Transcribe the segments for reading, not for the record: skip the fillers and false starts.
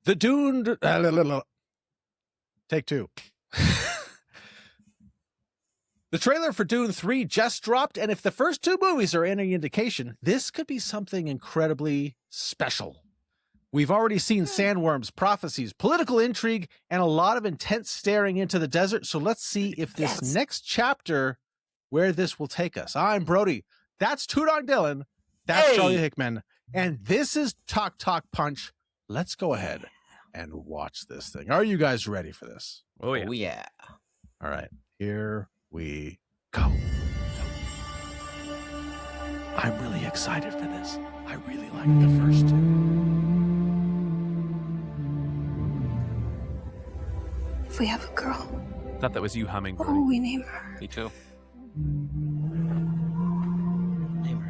The Dune. Take two. The trailer for Dune 3 just dropped, and if the first two movies are any indication, this could be something incredibly special. We've already seen sandworms, prophecies, political intrigue, and a lot of intense staring into the desert, so let's see if this next chapter, where this will take us. I'm Brody. That's Tudong Dylan. That's Charlie Hickman. And this is Talk Punch. Let's go ahead and watch this thing. Are you guys ready for this? Oh, yeah. Oh, yeah. All right. Here we go. I'm really excited for this. I really like the first two. If we have a girl, I thought that was you humming. what will we name her? Me too.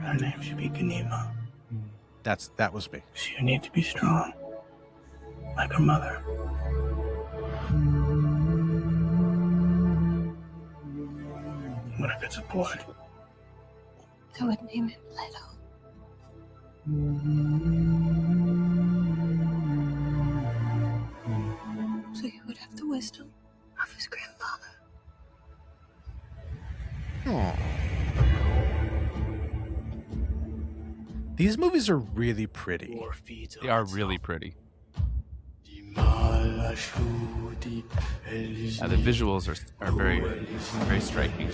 Her name should be Ganima. That was me. She'll need to be strong, like her mother. What if it's a boy? I would name it Leto. So he would have the wisdom of his grandfather. These movies are really pretty. They are really pretty. The visuals are very, very striking.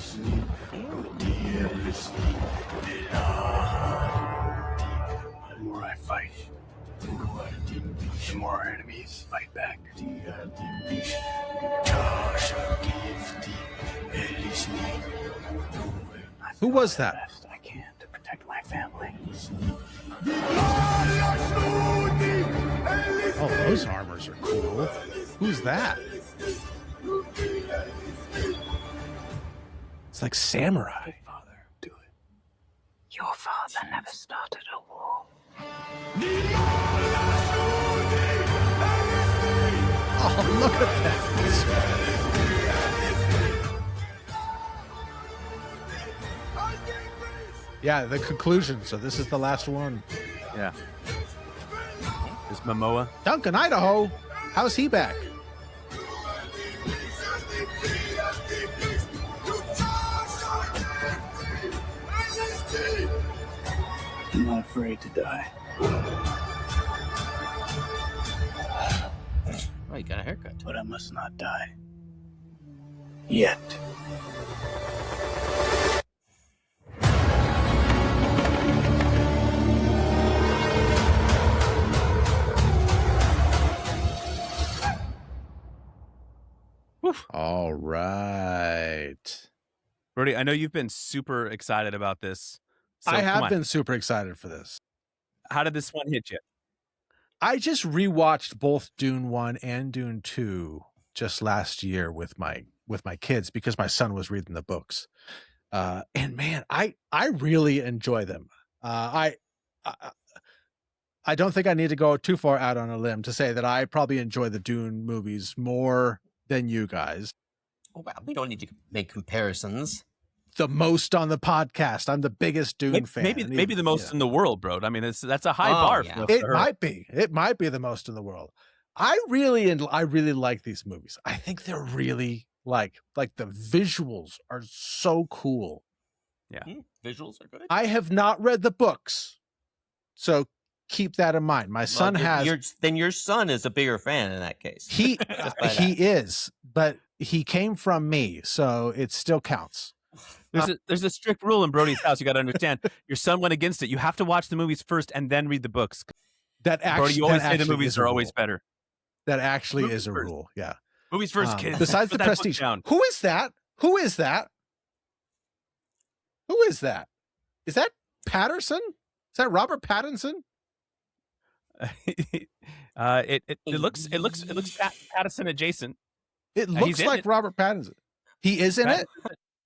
The more I fight, the more our enemies fight back. Who was that? Best I can to protect my family. Oh, those armors are cool. Who's that? It's like samurai. Father, do it. Your father never started a war. Oh, look at that. Yeah, the conclusion. So this is the last one. Yeah. Is Momoa? Duncan Idaho. How's he back? I'm not afraid to die. Oh, you got a haircut. But I must not die. Yet. All right. Brody, I know you've been super excited about this. So, I come have on. been super excited for this. How did this one hit you? I just rewatched both Dune 1 and Dune 2 just last year with my kids because my son was reading the books. And man, I really enjoy them. I don't think I need to go too far out on a limb to say that I probably enjoy the Dune movies more than you guys. Oh, wow. We don't need to make comparisons. The most on the podcast. I'm the biggest Dune fan. Maybe the most in the world, bro. I mean, that's a high Oh, bar. yeah. It might be. It might be the most in the world. I really like these movies. I think they're really like the visuals are so cool. Yeah. Visuals are good. I have not read the books, so keep that in mind. My son has. Then your son is a bigger fan in that case. He Just by he that. is, but he came from me, so it still counts. There's a strict rule in Brody's house. You got to understand. Your son went against it. You have to watch the movies first and then read the books. That actually, Brody, you always say the movies are always rule. better. That actually Movies is a first. rule. Yeah. Movies first, kids. Besides the Put that book Prestige. down. Who is that? Who is that? Who is that? Is that Patterson? Is that Robert Pattinson? It looks Pattinson adjacent. It he's looks in like it. Robert Pattinson. He is in it?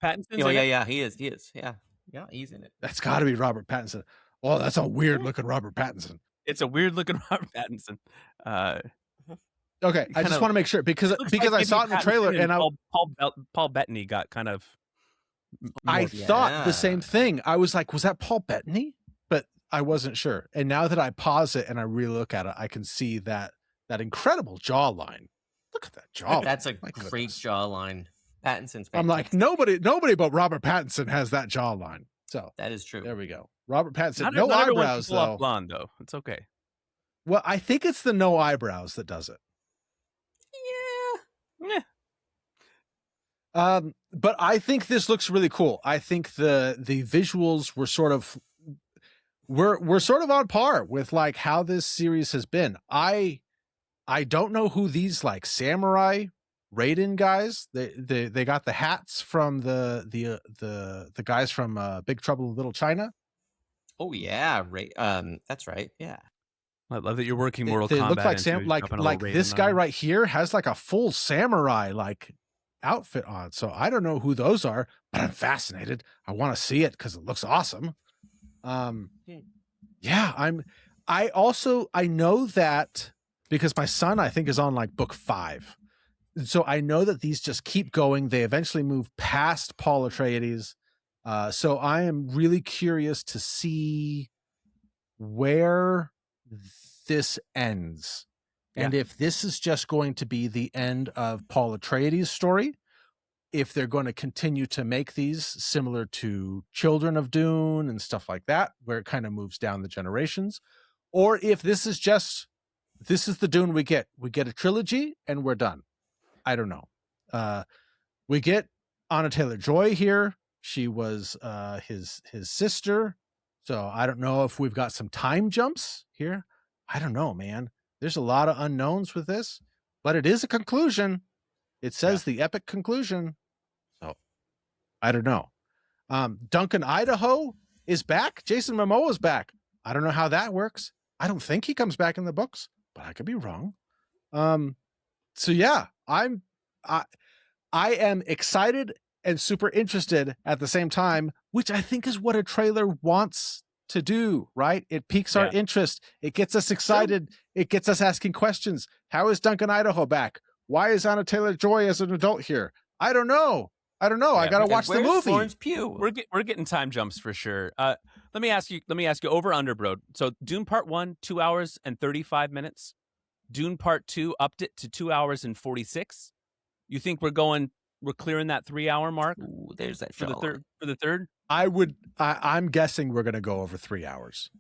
Pattinson's Oh, in yeah, it. yeah. He is. Yeah. Yeah, he's in it. That's got to be Robert Pattinson. Oh, that's a weird looking Robert Pattinson. It's a weird looking Robert Pattinson. Okay, I just want to make sure because Looks I like saw it in the maybe trailer Pattinson and Paul Bettany got kind of. I more- thought the same thing. I was like, was that Paul Bettany? But I wasn't sure. And now that I pause it and I relook at it, I can see that that incredible jawline. Look at that jawline. That's a My great goodness. jawline. Pattinson's fantastic. I'm like, nobody but Robert Pattinson has that jawline. So that is true. there we go. Robert Pattinson, Not no everyone can eyebrows pull off though. blonde though. It's okay. Well, I think it's the no eyebrows that does it. Yeah. But I think this looks really cool. I think the visuals were sort of we're sort of on par with like how this series has been. I don't know who these like samurai Raiden guys. They got the hats from the guys from Big Trouble in Little China. Oh yeah, right. That's right. Yeah. I love that you're working Mortal They Kombat. look like into dropping a like little this Raiden guy on. right here has like a full samurai like outfit on. So I don't know who those are, but I'm fascinated. I want to see it because it looks awesome. Yeah, I know that because my son I think is on like book 5. So I know that these just keep going. They eventually move past Paul Atreides. So I am really curious to see where this ends. And if this is just going to be the end of Paul Atreides' story, if they're going to continue to make these similar to Children of Dune and stuff like that, where it kind of moves down the generations, or if this is the Dune we get a trilogy and we're done. I don't know. We get Anna Taylor-Joy here. She was his sister. So I don't know if we've got some time jumps here. I don't know, man. There's a lot of unknowns with this, but it is a conclusion. It says the epic conclusion. So I don't know. Duncan Idaho is back. Jason Momoa is back. I don't know how that works. I don't think he comes back in the books, but I could be wrong. So yeah, I am excited and super interested at the same time, which I think is what a trailer wants to do, right? It piques our interest. It gets us excited. It gets us asking questions. How is Duncan Idaho back? Why is Anna Taylor-Joy as an adult here? I don't know. I got to watch the movie. Florence Pugh? We're getting time jumps for sure. Let me ask you over under, bro. So Dune Part 1, 2 hours and 35 minutes. Dune Part 2 upped it to 2 hours and 46. You think we're clearing that 3 hour mark? Ooh, there's that for jawline. the third? I'm guessing we're going to go over 3 hours.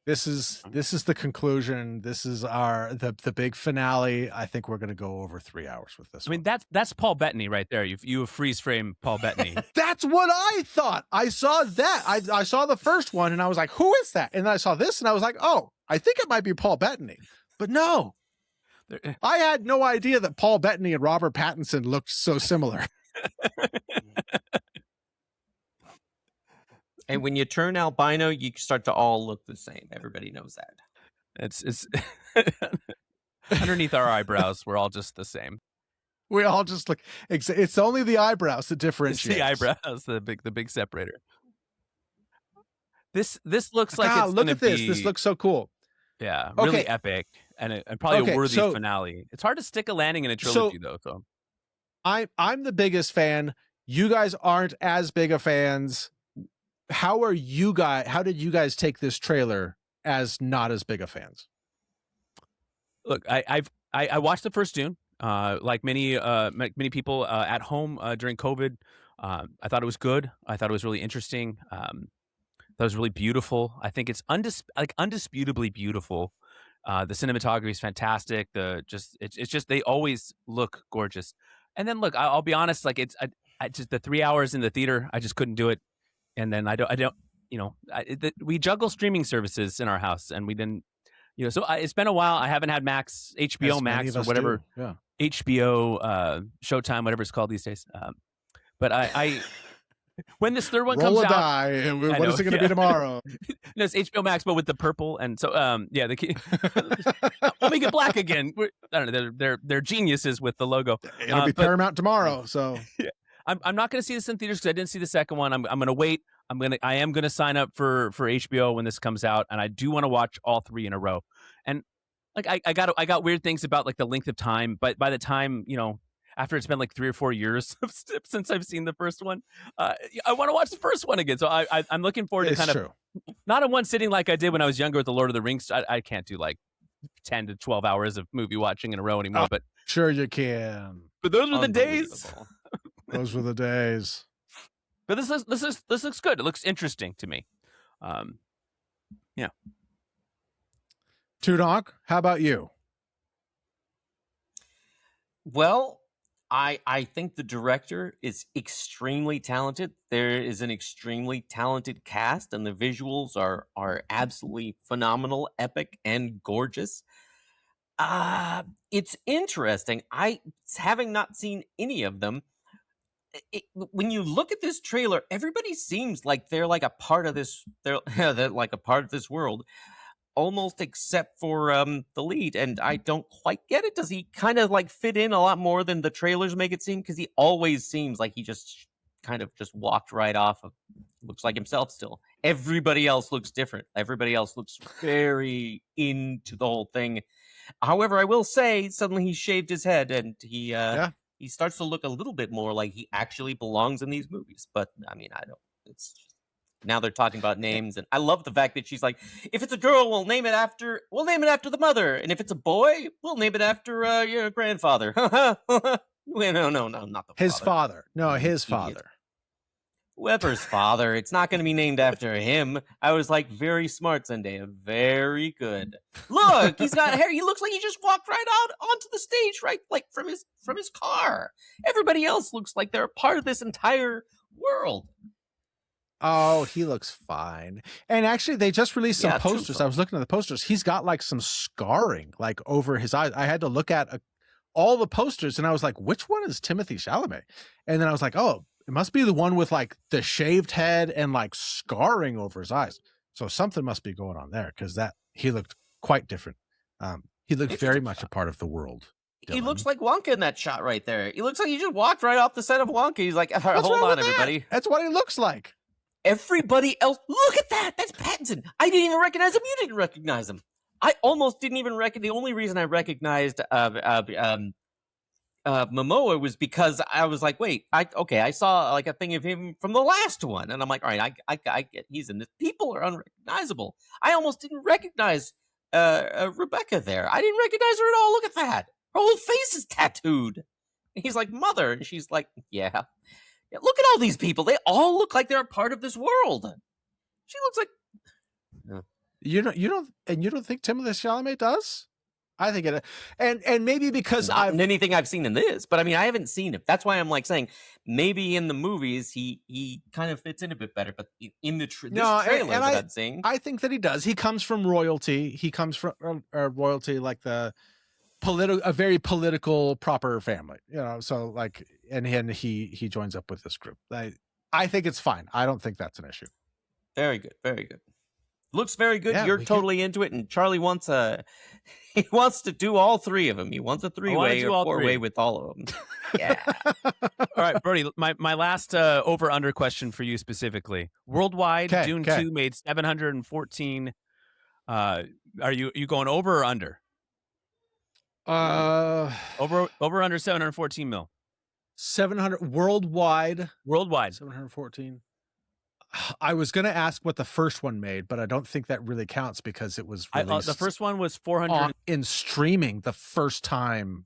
This is the conclusion. This is the big finale. I think we're going to go over 3 hours with this. I mean, that's Paul Bettany right there. You have freeze frame Paul Bettany. That's what I thought. I saw that. I saw the first one and I was like, who is that? And then I saw this and I was like, oh, I think it might be Paul Bettany. But no. I had no idea that Paul Bettany and Robert Pattinson looked so similar. And when you turn albino, you start to all look the same. Everybody knows that. It's underneath our eyebrows, we're all just the same. We all just look. It's only the eyebrows that differentiate. It's the eyebrows, the big separator. This looks like it's look at this. Be, this looks so cool. Yeah, really epic and probably a worthy finale. It's hard to stick a landing in a trilogy though. So I'm the biggest fan. You guys aren't as big of fans. How did you guys take this trailer as not as big of fans? Look, I watched the first Dune, like many people at home during COVID. I thought it was good. I thought it was really interesting. That was really beautiful. I think it's undisputably beautiful. The cinematography is fantastic. It's just they always look gorgeous. And then look, I'll be honest, like I just the 3 hours in the theater, I just couldn't do it. And then we juggle streaming services in our house, and we didn't, so it's been a while. I haven't had Max, HBO Max, or whatever, HBO, Showtime, whatever it's called these days. But I when this third one comes out, die. What is it going to be tomorrow? It's HBO Max, but with the purple, and so let me get black again. I don't know. They're geniuses with the logo. It'll be Paramount tomorrow, so. Yeah. I'm not going to see this in theaters because I didn't see the second one. I'm going to wait. I am going to sign up for HBO when this comes out, and I do want to watch all 3 in a row. And like I got weird things about like the length of time, but by the time after it's been like 3 or 4 years since I've seen the first one, I want to watch the first one again. So I'm looking forward to kind of not in one sitting like I did when I was younger with the Lord of the Rings. I can't do like 10 to 12 hours of movie watching in a row anymore. Oh. But Sure you can. those were the days. Unbelievable. Those were the days. But this looks good. It looks interesting to me. Tudonk, how about you? Well, I think the director is extremely talented. There is an extremely talented cast, and the visuals are absolutely phenomenal, epic, and gorgeous. It's interesting. Having not seen any of them, when you look at this trailer, everybody seems like they're like a part of this. They're like a part of this world, almost except for the lead, and I don't quite get it. Does he kind of like fit in a lot more than the trailers make it seem? Because he always seems like he just kind of just walked right off of, looks like himself still. Everybody else looks different. Everybody else looks very into the whole thing. However, I will say suddenly he shaved his head and he starts to look a little bit more like he actually belongs in these movies. But I mean, I don't. It's just, now they're talking about names, and I love the fact that she's like, if it's a girl, we'll name it after the mother, and if it's a boy, we'll name it after your grandfather. No, not the His father. father. No, his Idiot. father. Whoever's father. It's not going to be named after him. I was like, very smart, Zendaya. Very good. Look, he's got hair. He looks like he just walked right out onto the stage, right, like from his car. Everybody else looks like they're a part of this entire world. Oh, he looks fine. And actually, they just released some Yeah, true, posters. though. I was looking at the posters. He's got like some scarring, like over his eyes. I had to look at all the posters, and I was like, which one is Timothée Chalamet? And then I was like, oh, it must be the one with like the shaved head and like scarring over his eyes. So something must be going on there, because he looked quite different. He looked very much a part of the world. He Dylan. looks like Wonka in that shot right there. He looks like he just walked right off the set of Wonka. He's like, What's hold wrong on, with that? everybody. That's what he looks like. Everybody else, look at that. That's Pattinson. I didn't even recognize him. You didn't recognize him. I almost didn't even recognize. The only reason I recognized Momoa was because I was like, wait, I saw like a thing of him from the last one, and I'm like, all right, I get he's in this. People are unrecognizable. I almost didn't recognize Rebecca there. I didn't recognize her at all. Look at that. Her whole face is tattooed. And he's like, mother, and she's like, yeah. Yeah, look at all these people. They all look like they're a part of this world. She looks like You don't think Timothée Chalamet does? I think it, and maybe because not in anything I've seen in this, but I mean, I haven't seen him. That's why I'm like saying maybe in the movies he kind of fits in a bit better, but in the trailer that I'm seeing, I think that he does. He comes from royalty. He comes from royalty, like a very political, proper family. You know, so like, and he joins up with this group. I think it's fine. I don't think that's an issue. Very good, very good. Looks very good. Yeah, You're totally into it, and Charlie wants he wants to do all three of them. He wants a three-way or four-way with all of them. Yeah. All right, Brody, my last over-under question for you specifically. Worldwide, Dune 2 made 714. Are you going over or under? Over under 714 mil. 700 worldwide. 714. I was going to ask what the first one made, but I don't think that really counts because it was released. The first one was 400 in streaming the first time.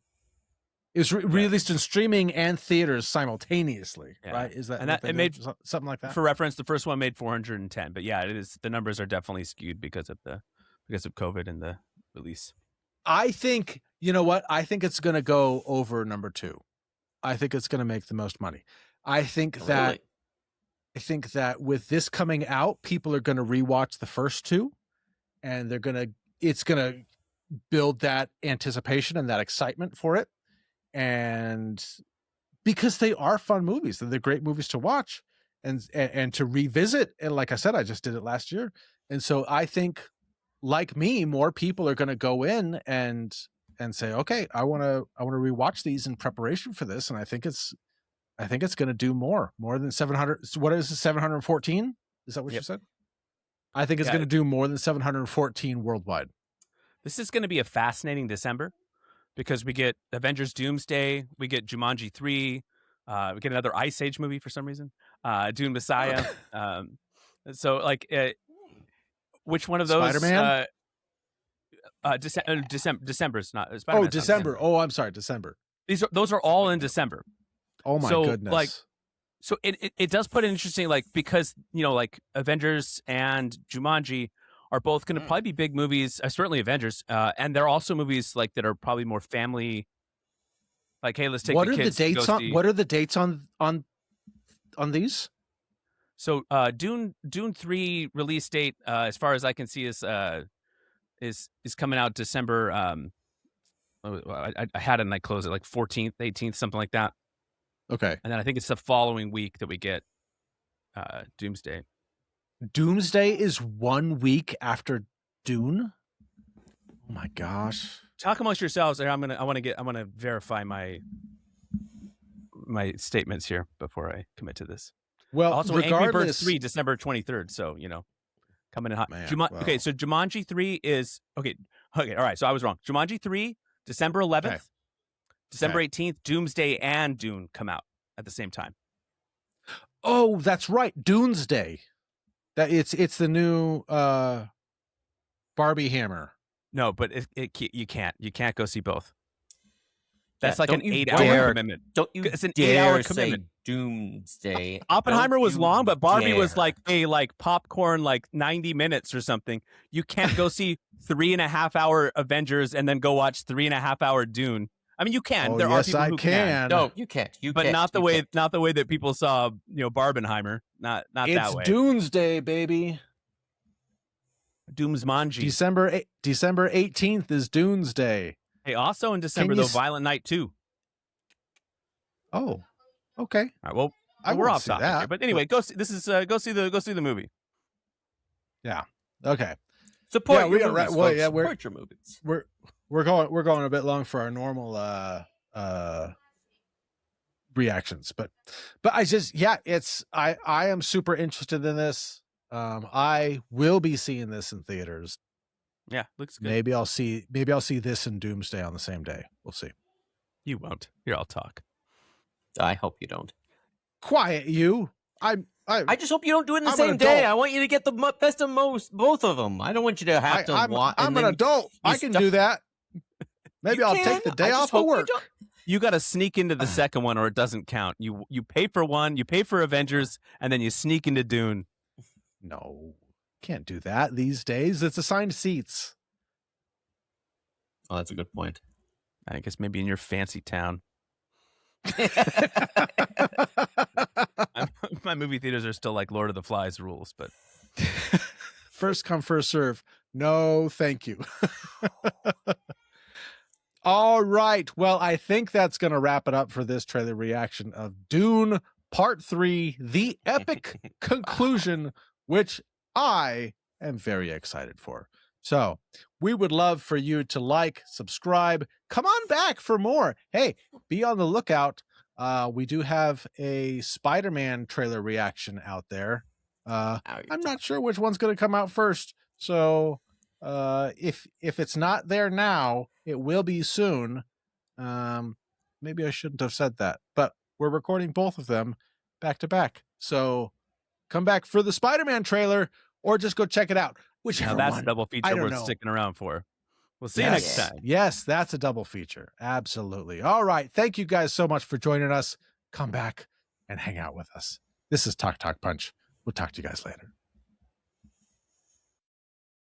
It was released in streaming and theaters simultaneously, right? Is that, and that it made something like that? For reference, the first one made 410, but yeah, it is. The numbers are definitely skewed because of COVID and the release. I think, you know what? I think it's going to go over number 2. I think it's going to make the most money. I think that with this coming out, people are going to rewatch the first 2, and it's going to build that anticipation and that excitement for it. And because they are fun movies, they're great movies to watch and to revisit. And like I said, I just did it last year. And so I think, like me, more people are going to go in and say, okay, I want to rewatch these in preparation for this. And I think it's going to do more than 700. What is it, 714? Is that what you said? I think it's going to do more than 714 worldwide. This is going to be a fascinating December because we get Avengers Doomsday, we get Jumanji 3, we get another Ice Age movie for some reason, Dune Messiah. So like, which one of those? Spider-Man? December's not. Spider-Man's Oh, not December. Oh, I'm sorry, December. Those are all in December. Oh my So, goodness. like, So it does put it interesting, like, because, you know, like Avengers and Jumanji are both going to probably be big movies, certainly Avengers, and they're also movies like that are probably more family. Like, hey, let's take what the are the kids to dates go on? see. What are the dates on these? So Dune 3 release date, as far as I can see, is coming out December. I had it and I closed it like 14th, 18th, something like that. Okay. And then I think it's the following week that we get Doomsday. Doomsday is 1 week after Dune. Oh my gosh. Talk amongst yourselves, and I want to verify my statements here before I commit to this. Well, Also, regardless, Angry Birds 3, December 23rd. So, you know, coming in hot. Man, Okay, so Jumanji 3 is okay. All right. So I was wrong. Jumanji 3, December 11th, Okay. December 18th, Doomsday and Dune come out at the same time. Oh, that's right, Doomsday. That it's the new Barbie Hammer. No, but you can't go see both. That's like don't an you 8-hour dare- commitment. Don't you It's an dare 8-hour say commitment. Doomsday. Oppenheimer Don't was you long, but Barbie was dare. like popcorn, like 90 minutes or something. You can't go see 3.5-hour Avengers and then go watch 3.5-hour Dune. I mean, you can. Oh, There yes, are people I who can. No, you can't. You but can't. not the You way can't. not the way that people saw, you know, Barbenheimer. Not It's that way. Doomsday, baby. Doomsmanji. December 18th is Doomsday. Hey, also in December you though, s- Violent Night 2. Oh, okay. All right, well, I we're won't off see topic that, here. But anyway, go see the movie. Okay. Support Yeah, we your got movies, well, folks. yeah, Support your movies. We're going a bit long for our normal reactions, but I just I am super interested in this. I will be seeing this in theaters. Yeah, looks good. Maybe I'll see this and Doomsday on the same day. We'll see. You won't. Here, I'll talk. I hope you don't. Quiet, you. I just hope you don't do it in the I'm an same day. adult. I want you to get the best of both of them. I don't want you to have to watch. I'm an adult. I can do that. Maybe You I'll can. take the day I just off of hope you work. don't. You got to sneak into the second one, or it doesn't count. You pay for one, you pay for Avengers, and then you sneak into Dune. No, can't do that these days. It's assigned seats. Oh, that's a good point. I guess maybe in your fancy town. My movie theaters are still like Lord of the Flies rules, but First come, first serve. No, thank you. All right. Well, I think that's going to wrap it up for this trailer reaction of Dune Part 3, the epic conclusion, which I am very excited for. So we would love for you to like, subscribe, come on back for more. Hey, be on the lookout. We do have a Spider-Man trailer reaction out there. I'm not sure which one's going to come out first. So if it's not there now, it will be soon. Maybe I shouldn't have said that, but we're recording both of them back to back. So come back for the Spider-Man trailer or just go check it out. Whichever now that's one. a double I feature don't worth know. sticking around for. We'll see you Yes. next time. Yes, that's a double feature. Absolutely. All right. Thank you guys so much for joining us. Come back and hang out with us. This is Talk Punch. We'll talk to you guys later.